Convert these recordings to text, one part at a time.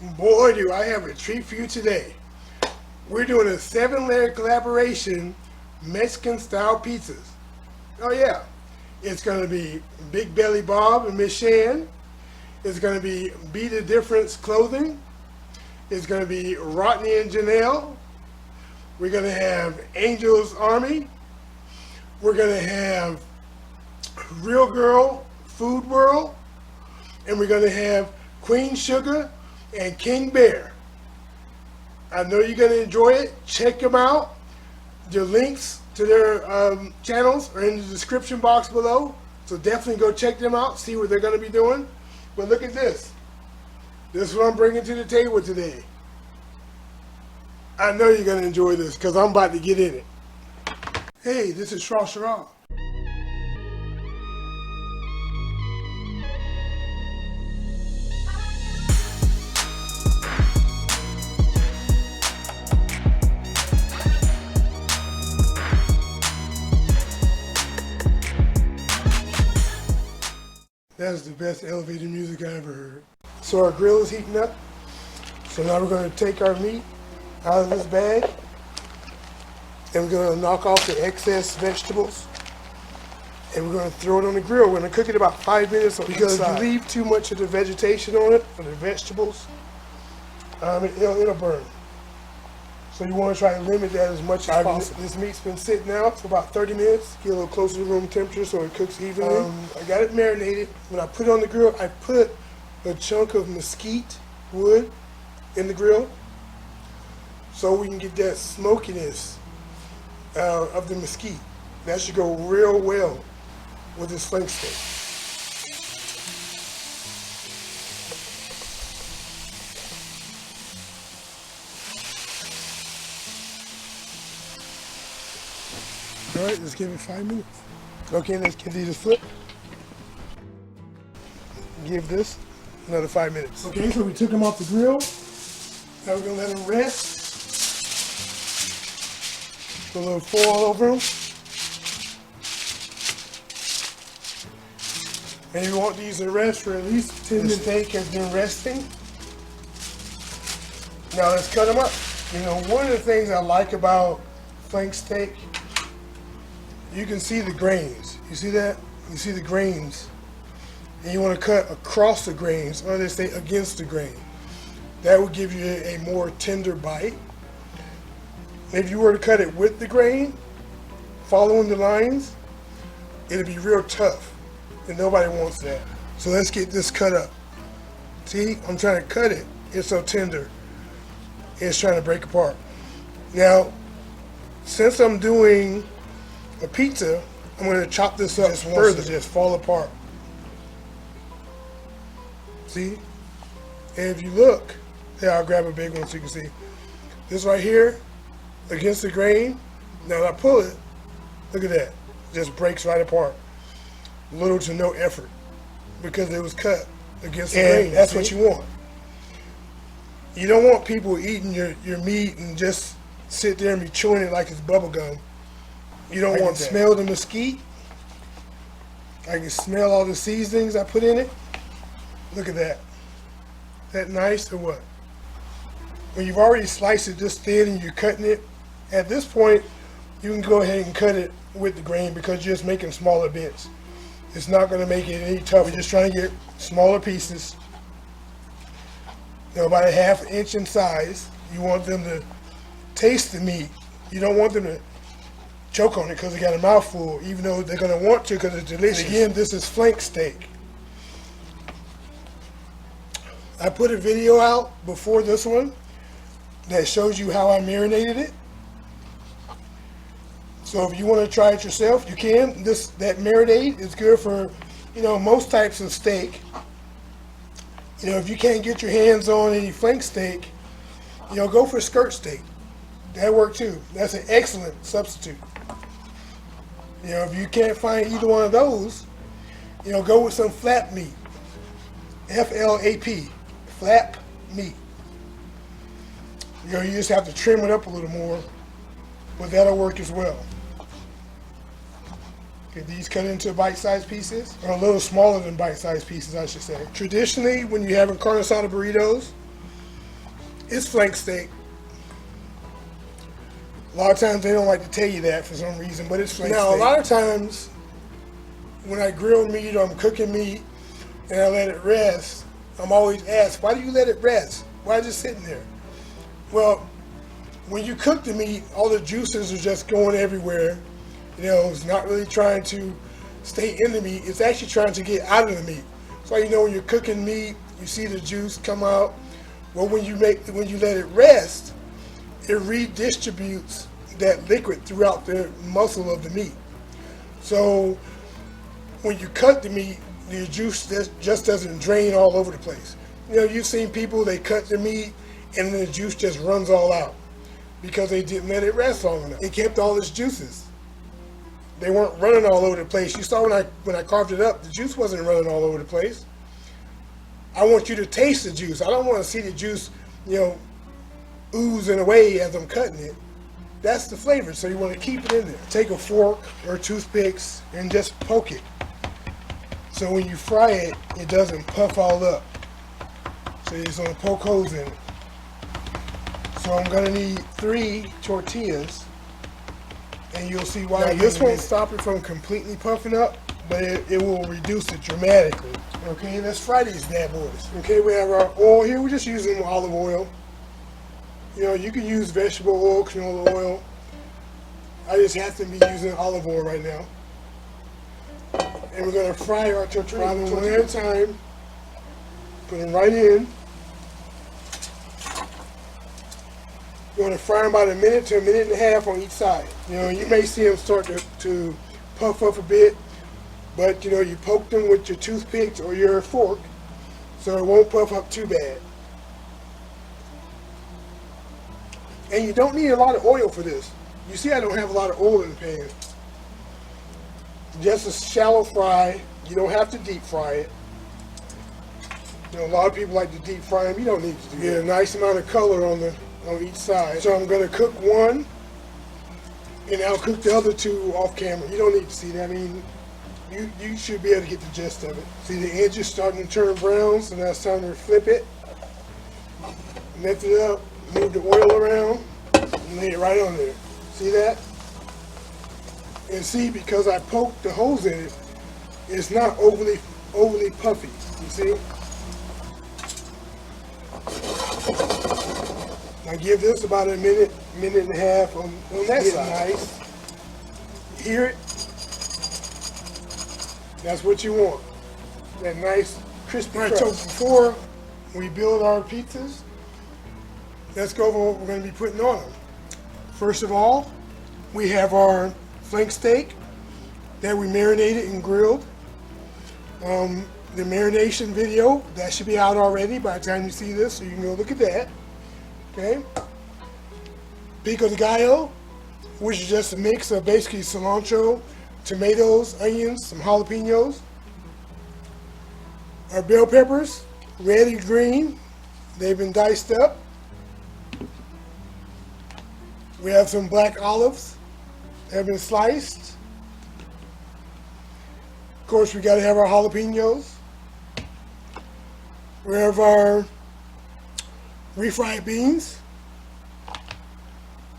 Boy, do I have a treat for you today. We're doing a 7-layer collaboration Mexican style pizzas. Oh yeah, it's going to be Big Belly Bob and Miss Shan. It's going to be Be the Difference Clothing. It's going to be Rodney and Janelle. We're going to have Angel's Army. We're going to have Real Girl Food World. And we're going to have Queen Sugar and King Bear. I know you're going to enjoy it. Check them out. The links to their channels are in the description box below. So definitely go check them out, see what they're going to be doing. But look at this. This is what I'm bringing to the table today. I know you're going to enjoy this because I'm about to get in it. Hey, this is Shra Shra. That's the best elevator music I ever heard. So our grill is heating up. So now we're going to take our meat out of this bag and we're going to knock off the excess vegetables and we're going to throw it on the grill. We're going to cook it about 5 minutes because if you leave too much of the vegetation on it, or the vegetables, it'll burn. So you want to try to limit that as much as possible. This meat's been sitting out for about 30 minutes. Get a little closer to room temperature so it cooks evenly. I got it marinated. When I put it on the grill, I put a chunk of mesquite wood in the grill so we can get that smokiness of the mesquite. That should go real well with this flank steak. All right, let's give it 5 minutes. Okay, let's give these a flip. Give this another 5 minutes. Okay, so we took them off the grill. Now we're gonna let them rest. Put a little foil over them. And you want these to rest for at least 10 minutes. The steak has been resting. Now let's cut them up. You know, one of the things I like about flank steak, you can see the grains. You see that? You see the grains. And you want to cut across the grains, or they say against the grain. That will give you a more tender bite. If you were to cut it with the grain, following the lines, it'll be real tough. And nobody wants that. So let's get this cut up. See, I'm trying to cut it. It's so tender. It's trying to break apart. Now, since I'm doing a pizza, I'm going to chop this up further, just fall apart. See? And if you look, yeah, I'll grab a big one so you can see. This right here, against the grain, now when I pull it, look at that. It just breaks right apart. Little to no effort because it was cut against the grain. That's what you want. You don't want people eating your meat and just sit there and be chewing it like it's bubble gum. You don't want to smell the mesquite. I can smell all the seasonings I put in it. Look at that. That nice or what? When you've already sliced it this thin and you're cutting it, at this point, you can go ahead and cut it with the grain because you're just making smaller bits. It's not going to make it any tougher. You're just trying to get smaller pieces. You know, about a ½ inch in size. You want them to taste the meat. You don't want them to choke on it because they got a mouthful, even though they're going to want to because it's delicious. And again, this is flank steak. I put a video out before this one that shows you how I marinated it. So if you want to try it yourself, you can. That marinade is good for, most types of steak. If you can't get your hands on any flank steak, go for skirt steak. That works too. That's an excellent substitute. If you can't find either one of those, go with some flap meat. FLAP, flap meat. You just have to trim it up a little more, but that'll work as well. Okay, these cut into bite-sized pieces, or a little smaller than bite-sized pieces, I should say. Traditionally, when you're having carne asada burritos, It's flank steak. A lot of times they don't like to tell you that for some reason, but it's flank steak. Now, a lot of times when I grill meat or I'm cooking meat and I let it rest, I'm always asked, why do you let it rest? Why is it sitting there? Well, when you cook the meat, all the juices are just going everywhere. You know, it's not really trying to stay in the meat. It's actually trying to get out of the meat. So you know when you're cooking meat, you see the juice come out. Well, when you let it rest, it redistributes that liquid throughout the muscle of the meat. So when you cut the meat, the juice just doesn't drain all over the place. You know, you've seen people, they cut the meat and then the juice just runs all out because they didn't let it rest long enough. It kept all its juices. They weren't running all over the place. You saw when I carved it up, the juice wasn't running all over the place. I want you to taste the juice. I don't want to see the juice, you know, oozing away as I'm cutting it. That's the flavor, so you want to keep it in there. Take a fork or toothpicks and just poke it. So when you fry it, it doesn't puff all up. So you're just going to poke holes in it. So I'm going to need 3 tortillas. And you'll see why. Now, this won't stop it from completely puffing up, but it will reduce it dramatically. Okay, let's fry these bad boys. Okay, we have our oil here. We're just using olive oil. You know, you can use vegetable oil, canola oil. I just happen to be using olive oil right now. And we're going to fry our tortillas. Fry them one at a time. Put them right in. You want to fry them about 1 minute to 1.5 minutes on each side. You know, you may see them start to puff up a bit, but you know, you poke them with your toothpicks or your fork, so it won't puff up too bad. And you don't need a lot of oil for this. You see I don't have a lot of oil in the pan. Just a shallow fry. You don't have to deep fry it. You know, a lot of people like to deep fry them. You don't need to do that. Get a nice amount of color on each side. So I'm going to cook one, and I'll cook the other 2 off camera. You don't need to see that. I mean, you should be able to get the gist of it. See, the edge is starting to turn brown, so now it's time to flip it. Lift it up, move the oil around, and lay it right on there. See that? And see, because I poked the holes in it, it's not overly puffy. You see? Now give this about 1.5 minutes on that side. Nice. Hear it? That's what you want. That nice crispy crust. So before we build our pizzas, let's go over what we're going to be putting on them. First of all, we have our flank steak that we marinated and grilled. The marination video, that should be out already by the time you see this, so you can go look at that. Okay. Pico de gallo, which is just a mix of basically cilantro, tomatoes, onions, some jalapenos. Our bell peppers, red and green, they've been diced up. We have some black olives that have been sliced. Of course, we got to have our jalapenos. We have our refried beans.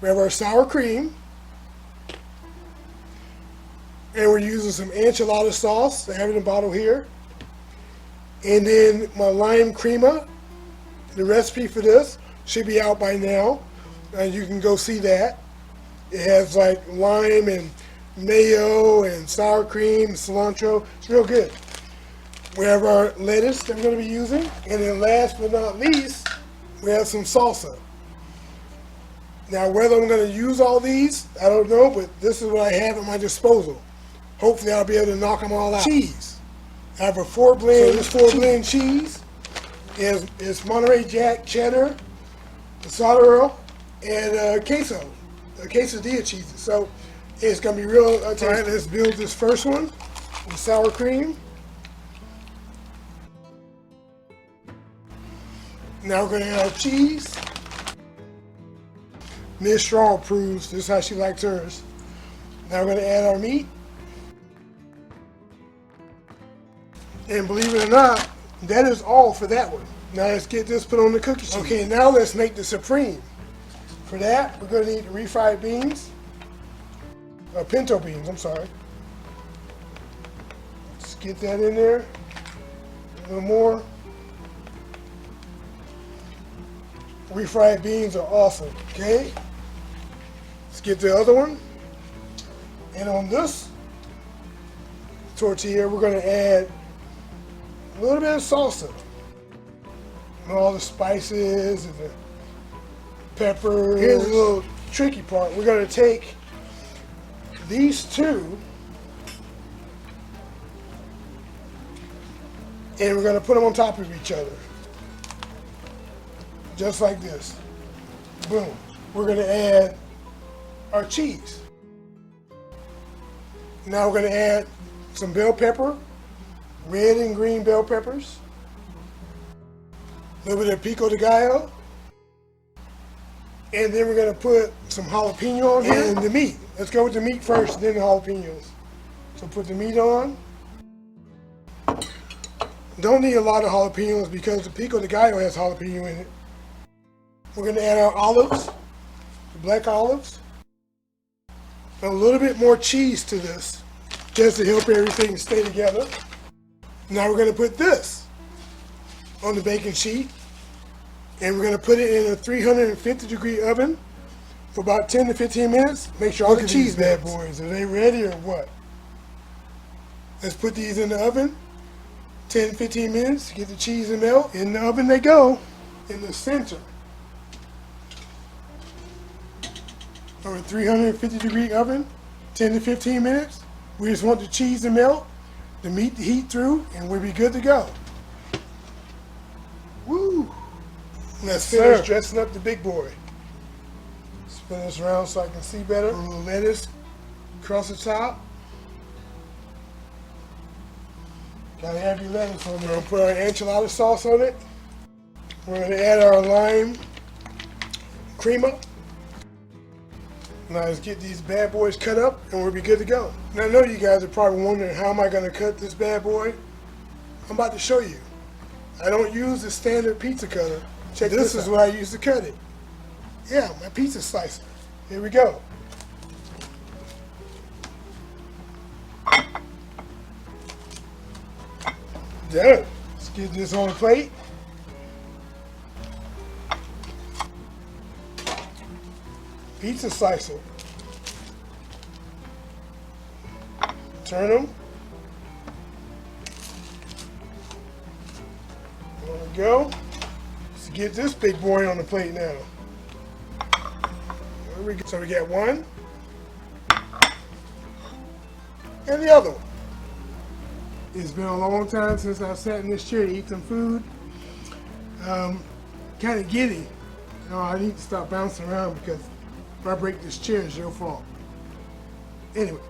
We have our sour cream. And we're using some enchilada sauce. I have it in a bottle here. And then my lime crema. The recipe for this should be out by now. You can go see that. It has like lime and mayo and sour cream, cilantro. It's real good. We have our lettuce that we're going to be using. And then last but not least, we have some salsa. Now whether I'm going to use all these, I don't know, but this is what I have at my disposal. Hopefully I'll be able to knock them all out. Cheese. I have a 4-blend. So this 4-blend cheese is Monterey Jack, cheddar, mozzarella, and queso. Quesadilla cheeses. So it's going to be real tasty. All right, let's build this first one with sour cream. Now we're going to add our cheese. Miss Straw approves. This is how she likes hers. Now we're going to add our meat. And believe it or not, that is all for that one. Now let's get this put on the cookie sheet. Okay, now let's make the supreme. For that, we're gonna need refried beans, pinto beans, I'm sorry. Let's get that in there, a little more. Refried beans are awesome, okay? Let's get the other one. And on this tortilla, we're gonna add a little bit of salsa. And all the spices and the peppers. Here's a little tricky part. We're gonna take these two and we're gonna put them on top of each other. Just like this. Boom. We're gonna add our cheese. Now we're gonna add some bell pepper, red and green bell peppers, a little bit of pico de gallo, and then we're gonna put some jalapeno on here and the meat. Let's go with the meat first, then the jalapenos. So put the meat on. Don't need a lot of jalapenos because the pico de gallo has jalapeno in it. We're gonna add our olives, the black olives, a little bit more cheese to this, just to help everything stay together. Now we're gonna put this on the baking sheet, and we're gonna put it in a 350-degree oven for about 10 to 15 minutes. Make sure all the cheese bad boys, are they ready or what? Let's put these in the oven, 10 to 15 minutes, get the cheese and melt. In the oven they go, in the center. Over 350-degree oven, 10 to 15 minutes. We just want the cheese to melt, the meat to heat through, and we'll be good to go. Woo! Let's finish dressing up the big boy. Spin this around so I can see better. A little lettuce across the top. Gotta have your lettuce on there. We're gonna put our enchilada sauce on it. We're gonna add our lime crema. Now let's get these bad boys cut up and we'll be good to go. Now I know you guys are probably wondering how am I gonna cut this bad boy? I'm about to show you. I don't use the standard pizza cutter. Check this is what I use to cut it. Yeah, my pizza slicer. Here we go. Done. Let's get this on the plate. Pizza slicer. Turn them. There we go. Let's get this big boy on the plate now. There we go. So we got one. And the other one. It's been a long time since I've sat in this chair to eat some food. Kind of giddy. I need to stop bouncing around because if I break this chair, it's your fault. Anyway,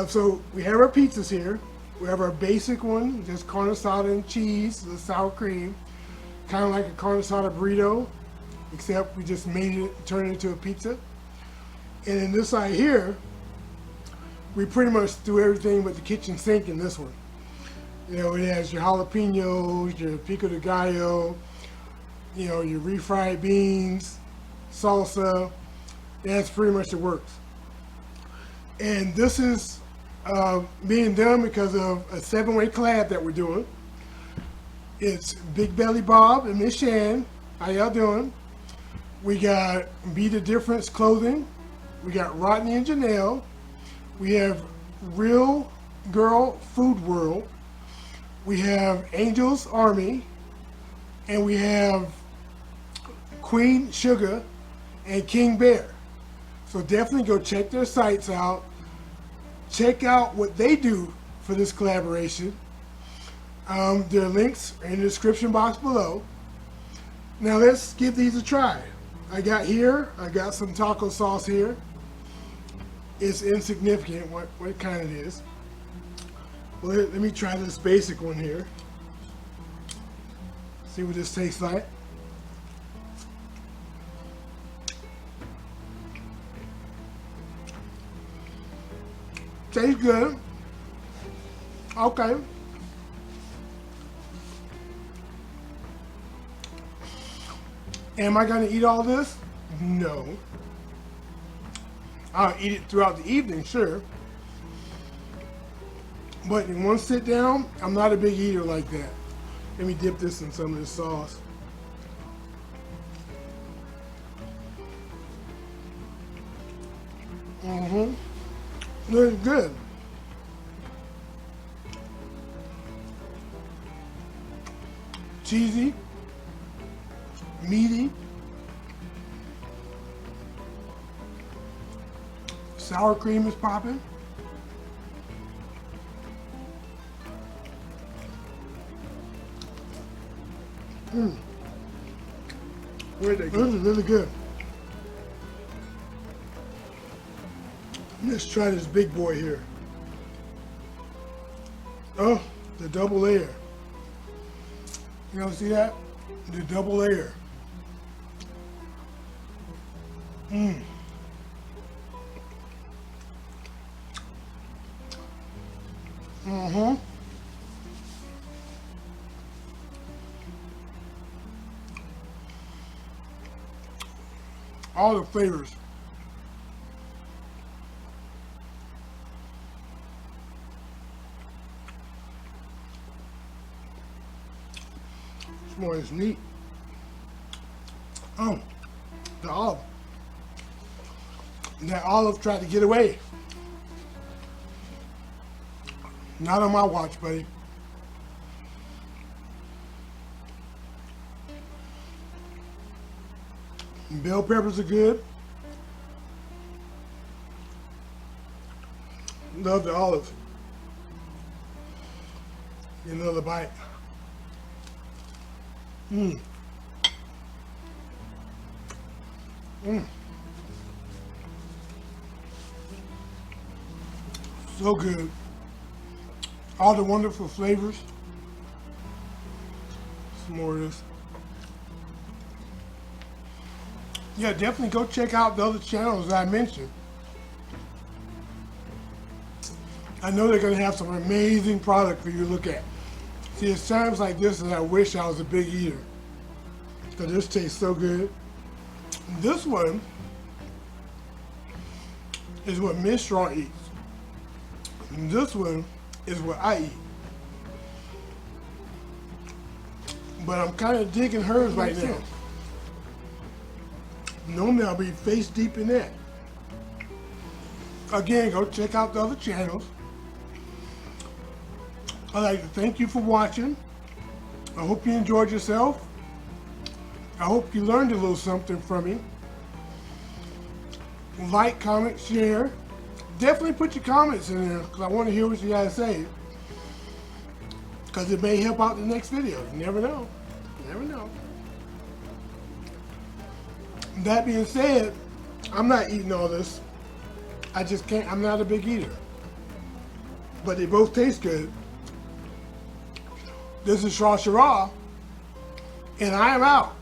so we have our pizzas here. We have our basic one, just carne asada and cheese, the sour cream. Kind of like a carne asada burrito, except we just made it, turned it into a pizza. And in this side here, we pretty much do everything but the kitchen sink in this one. You know, it has your jalapenos, your pico de gallo, you know, your refried beans, salsa. That's pretty much the works. And this is being done because of a 7-way collab that we're doing. It's Big Belly Bob and Miss Shan. How y'all doing? We got Be the Difference Clothing. We got Rodney and Janelle. We have Real Girl Food World. We have Angels Army. And we have Queen Sugar and King Bear. So definitely go check their sites out. Check out what they do for this collaboration. Their links are in the description box below. Now let's give these a try. I got some taco sauce here. It's insignificant what kind it is. Well, let me try this basic one here. See what this tastes like. Tastes good. Okay. Am I going to eat all this? No. I'll eat it throughout the evening, sure. But in one sit down, I'm not a big eater like that. Let me dip this in some of this sauce. Looks good. Cheesy, meaty, sour cream is popping. Where'd they go? This is really good. Let's try this big boy here. Oh, the double layer. You know, see that? The double layer. All the flavors. This one is neat. Oh, the olive. That olive tried to get away. Not on my watch, buddy. Bell peppers are good. Love the olive. Another bite. So good. All the wonderful flavors. Some more of this. Yeah, definitely go check out the other channels I mentioned. I know they're going to have some amazing product for you to look at. See, it's times like this that I wish I was a big eater. Because this tastes so good. This one is what Miss Straw eats. And this one is what I eat. But I'm kind of digging hers right now. Normally I'll be face deep in that. Again, go check out the other channels. I'd like to thank you for watching. I hope you enjoyed yourself. I hope you learned a little something from me. Like, comment, share. Definitely put your comments in there because I want to hear what you guys say. Because it may help out the next video. You never know. You never know. That being said, I'm not eating all this. I just can't. I'm not a big eater. But they both taste good. This is Shaw Shara, and I am out.